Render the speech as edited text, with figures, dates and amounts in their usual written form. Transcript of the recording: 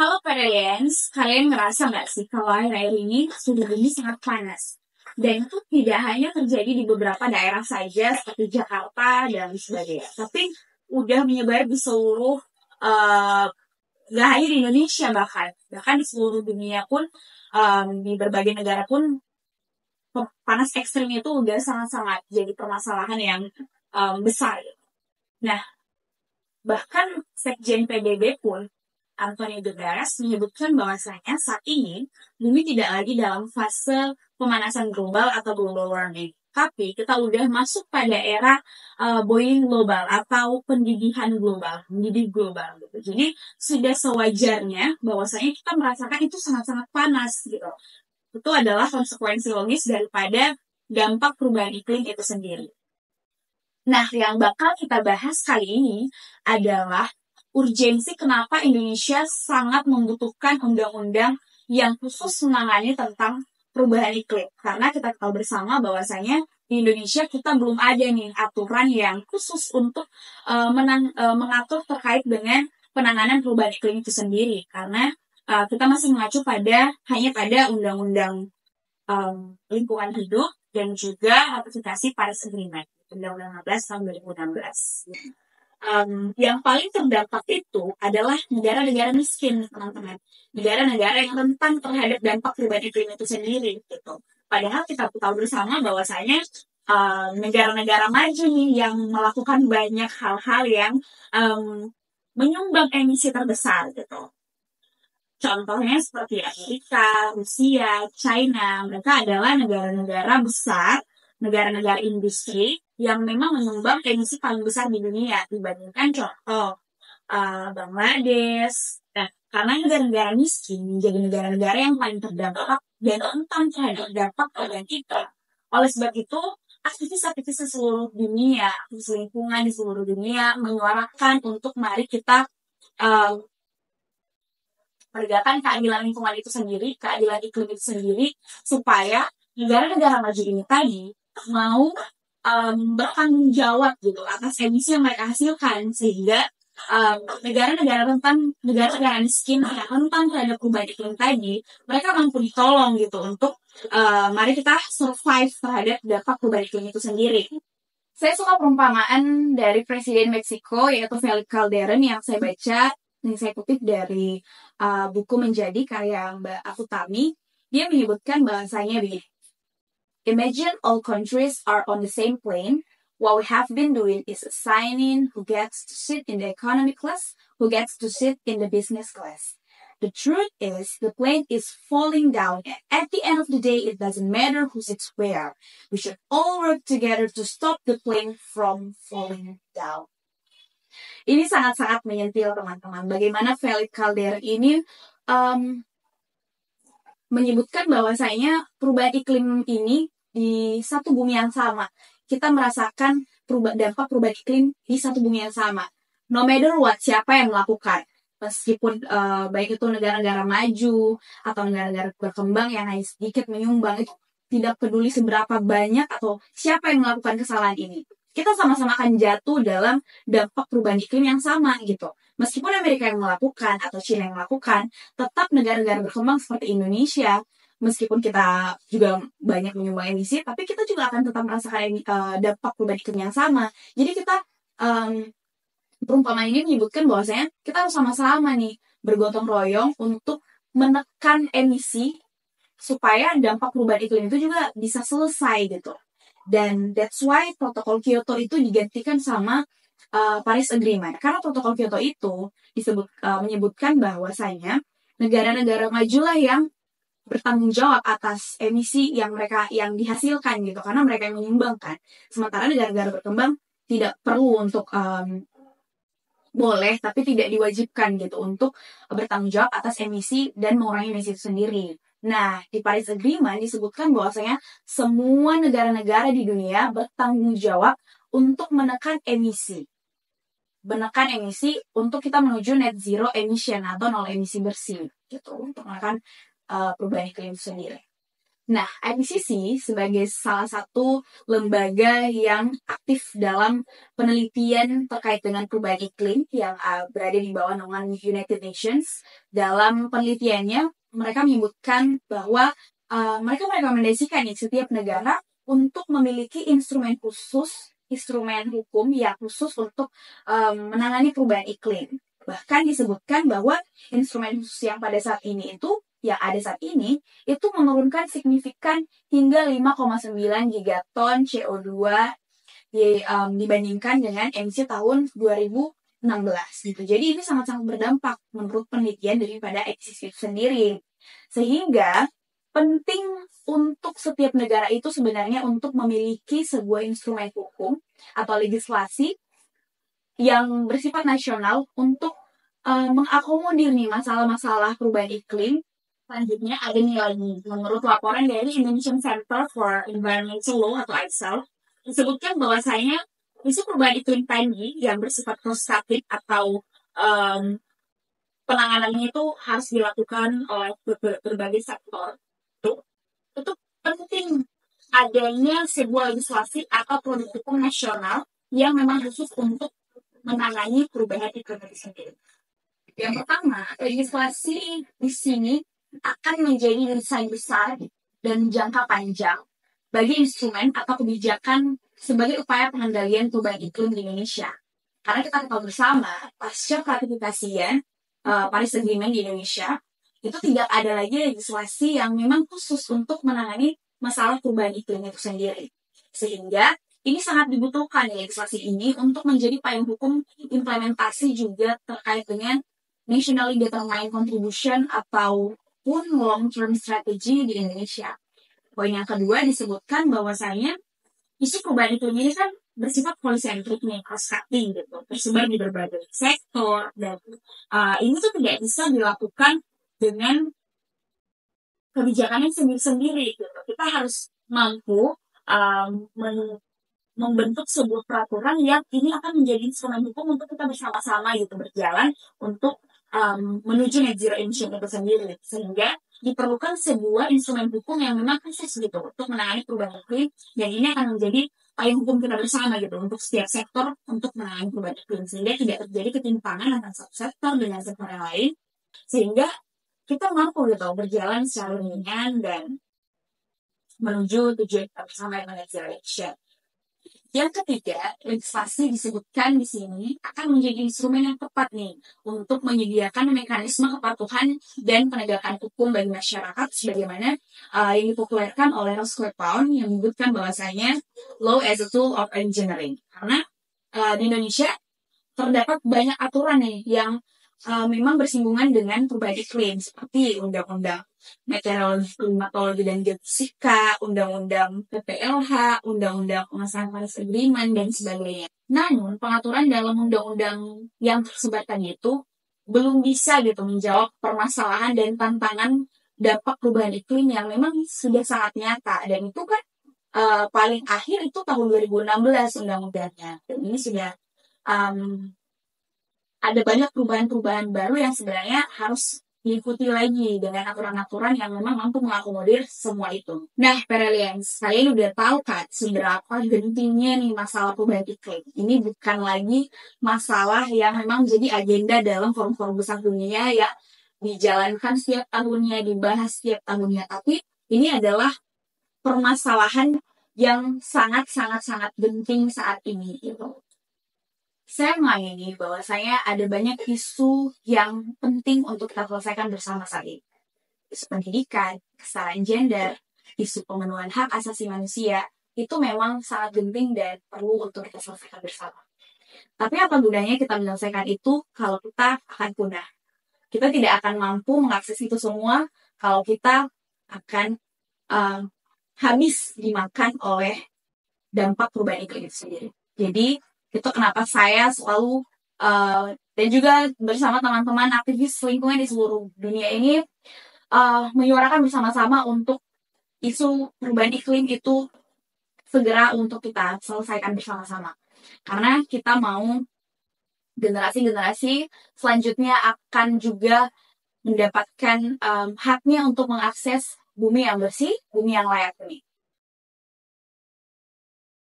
Halo Parents, kalian ngerasa nggak sih kalau akhir-akhir ini suhu bumi sangat panas? Dan itu tidak hanya terjadi di beberapa daerah saja seperti Jakarta dan sebagainya, tapi udah menyebar di seluruh, eh nggak hanya di Indonesia bahkan di seluruh dunia pun, di berbagai negara pun panas ekstrim itu udah sangat-sangat jadi permasalahan yang besar. Nah, bahkan Sekjen PBB pun Antonio Guterres menyebutkan bahwasanya saat ini bumi tidak lagi dalam fase pemanasan global atau global warming, tapi kita udah masuk pada era boiling global atau mendidih global gitu. Jadi sudah sewajarnya bahwasanya kita merasakan itu sangat-sangat panas gitu. Itu adalah konsekuensi logis daripada dampak perubahan iklim itu sendiri. Nah, yang bakal kita bahas kali ini adalah urgensi kenapa Indonesia sangat membutuhkan undang-undang yang khusus menangani tentang perubahan iklim. Karena kita tahu bersama bahwasanya di Indonesia kita belum ada nih aturan yang khusus untuk mengatur terkait dengan penanganan perubahan iklim itu sendiri. Karena kita masih mengacu hanya pada undang-undang lingkungan hidup dan juga ratifikasi Paris Agreement. Undang-Undang 15 tahun 2016. Yang paling terdampak itu adalah negara-negara miskin, teman-teman. Negara-negara yang rentan terhadap dampak perubahan iklim itu sendiri. Gitu. Padahal kita tahu bersama bahwasanya negara-negara maju nih yang melakukan banyak hal-hal yang menyumbang emisi terbesar. Gitu. Contohnya seperti Amerika, Rusia, China. Mereka adalah negara-negara besar, negara-negara industri yang memang menyumbang emisi paling besar di dunia dibandingkan contoh Bangladesh. Nah, karena negara-negara miskin menjadi negara-negara yang paling terdampak dan rentan terhadap dampak perubahan iklim. Oleh sebab itu, aktivis-aktivis di seluruh dunia, aktivis lingkungan di seluruh dunia menyuarakan untuk mari kita menegakkan keadilan lingkungan itu sendiri, keadilan iklim itu sendiri, supaya negara-negara maju ini tadi mau bertanggung jawab gitu atas emisi yang mereka hasilkan, sehingga negara-negara miskin yang rentan terhadap perubahan iklim tadi, mereka mampu ditolong gitu untuk mari kita survive terhadap dampak perubahan iklim itu sendiri. Saya suka perumpamaan dari Presiden Meksiko yaitu Felipe Calderon yang saya baca, yang saya kutip dari buku Menjadi karya Mbak Afutami. Dia menyebutkan bahasanya begini. Imagine all countries are on the same plane. What we have been doing is assigning who gets to sit in the economy class, who gets to sit in the business class. The truth is, the plane is falling down, and at the end of the day, it doesn't matter who sits where. We should all work together to stop the plane from falling down. Ini sangat-sangat menyentil, teman-teman. Bagaimana Felipe Calderon ini menyebutkan bahwasanya perubahan iklim ini di satu bumi yang sama. Kita merasakan dampak perubahan iklim di satu bumi yang sama. No matter what, siapa yang melakukan. Meskipun baik itu negara-negara maju atau negara-negara berkembang yang hanya sedikit menyumbang, itu tidak peduli seberapa banyak atau siapa yang melakukan kesalahan ini. Kita sama-sama akan jatuh dalam dampak perubahan iklim yang sama gitu. Meskipun Amerika yang melakukan atau China yang melakukan, tetap negara-negara berkembang seperti Indonesia, meskipun kita juga banyak menyumbang emisi, tapi kita juga akan tetap merasakan dampak perubahan iklim yang sama. Jadi kita perumpamaan ini menyebutkan bahwasanya kita harus sama-sama nih bergotong royong untuk menekan emisi supaya dampak perubahan iklim itu juga bisa selesai gitu. Dan that's why protokol Kyoto itu digantikan sama Paris Agreement. Karena protokol Kyoto itu menyebutkan bahwasanya negara-negara majulah yang bertanggung jawab atas emisi yang dihasilkan gitu, karena mereka yang menyumbangkan. Sementara negara-negara berkembang tidak perlu untuk boleh tapi tidak diwajibkan gitu untuk bertanggung jawab atas emisi dan mengurangi emisi itu sendiri. Nah, di Paris Agreement disebutkan bahwasanya semua negara-negara di dunia bertanggung jawab untuk menekan emisi. Menekan emisi untuk kita menuju net zero emission atau nol emisi bersih gitu, untuk menekan perubahan iklim itu sendiri. Nah, IPCC sebagai salah satu lembaga yang aktif dalam penelitian terkait dengan perubahan iklim yang berada di bawah naungan United Nations, dalam penelitiannya mereka menyebutkan bahwa mereka merekomendasikan nih setiap negara untuk memiliki instrumen khusus, instrumen hukum yang khusus untuk menangani perubahan iklim. Bahkan disebutkan bahwa instrumen khusus yang pada saat ini yang ada saat ini itu menurunkan signifikan hingga 5,9 gigaton CO2 dibandingkan dengan emisi tahun 2016 gitu. Jadi ini sangat-sangat berdampak menurut penelitian daripada IPCC itu sendiri. Sehingga penting untuk setiap negara itu sebenarnya untuk memiliki sebuah instrumen hukum atau legislasi yang bersifat nasional untuk mengakomodir nih masalah-masalah perubahan iklim. Selanjutnya ada nih lagi, menurut laporan dari Indonesian Center for Environmental Law atau ICEL, disebutkan bahwasanya isu perubahan iklim tadi yang bersifat prostatik atau penanganannya itu harus dilakukan oleh berbagai sektor. Itu penting adanya sebuah legislasi atau produk hukum nasional yang memang khusus untuk menangani perubahan iklim itu sendiri. Yang pertama, legislasi di sini akan menjadi desain besar dan jangka panjang bagi instrumen atau kebijakan sebagai upaya pengendalian perubahan iklim di Indonesia. Karena kita tahu bersama, pasca ratifikasian Paris Agreement di Indonesia, itu tidak ada lagi legislasi yang memang khusus untuk menangani masalah perubahan iklim itu sendiri. Sehingga ini sangat dibutuhkan legislasi ini untuk menjadi payung hukum implementasi juga terkait dengan nationally determined contribution ataupun long-term strategy di Indonesia. Poin yang kedua disebutkan bahwasanya isu perubahan iklim ini kan bersifat polisentrik nih, cross-cutting gitu, tersebar di berbagai sektor, dan ini tuh tidak bisa dilakukan dengan kebijakannya sendiri-sendiri gitu. Kita harus mampu membentuk sebuah peraturan yang ini akan menjadi instrumen hukum untuk kita bersama-sama gitu berjalan untuk menuju net zero emission itu sendiri, sehingga diperlukan sebuah instrumen hukum yang memang khusus gitu untuk menangani perubahan iklim, dan ini akan menjadi payung hukum kita bersama gitu untuk setiap sektor untuk menangani perubahan iklim, sehingga tidak terjadi ketimpangan antara satu sektor dengan sektor yang lain, sehingga kita mampu gitu berjalan secara ringan dan menuju tujuan kita bersama yang net zero emission. Yang ketiga, legislasi disebutkan di sini akan menjadi instrumen yang tepat nih untuk menyediakan mekanisme kepatuhan dan penegakan hukum bagi masyarakat sebagaimana yang dipopulerkan oleh Roscoe Pound yang menyebutkan bahwasanya law as a tool of engineering. Karena di Indonesia terdapat banyak aturan nih yang memang bersinggungan dengan perubahan iklim seperti Undang-Undang Meteorologi, Klimatologi dan Geofisika, Undang-Undang PPLH, Undang-Undang Pengesahan Paris Agreement, dan sebagainya. Namun, pengaturan dalam undang-undang yang tersebar tadi itu belum bisa gitu menjawab permasalahan dan tantangan dampak perubahan iklim yang memang sudah sangat nyata. Dan itu kan paling akhir itu tahun 2016 undang-undangnya. Dan ini sudah ada banyak perubahan-perubahan baru yang sebenarnya harus diikuti lagi dengan aturan-aturan yang memang mampu mengakomodir semua itu. Nah, Peralians, kalian udah tahu kan seberapa gentingnya nih masalah perubahan iklim. Ini bukan lagi masalah yang memang menjadi agenda dalam forum-forum besar dunia yang dijalankan setiap tahunnya, dibahas setiap tahunnya. Tapi ini adalah permasalahan yang sangat-sangat genting saat ini gitu. Saya mengamini bahwa ada banyak isu yang penting untuk kita selesaikan bersama saat ini. Isu pendidikan, kesetaraan gender, isu pemenuhan hak asasi manusia, itu memang sangat genting dan perlu untuk kita selesaikan bersama. Tapi apa gunanya kita menyelesaikan itu kalau kita akan punah? Kita tidak akan mampu mengakses itu semua kalau kita akan habis dimakan oleh dampak perubahan iklim itu sendiri. Jadi, itu kenapa saya selalu dan juga bersama teman-teman aktivis lingkungan di seluruh dunia ini menyuarakan bersama-sama untuk isu perubahan iklim itu segera untuk kita selesaikan bersama-sama. Karena kita mau generasi-generasi selanjutnya akan juga mendapatkan haknya untuk mengakses bumi yang bersih, bumi yang layak huni.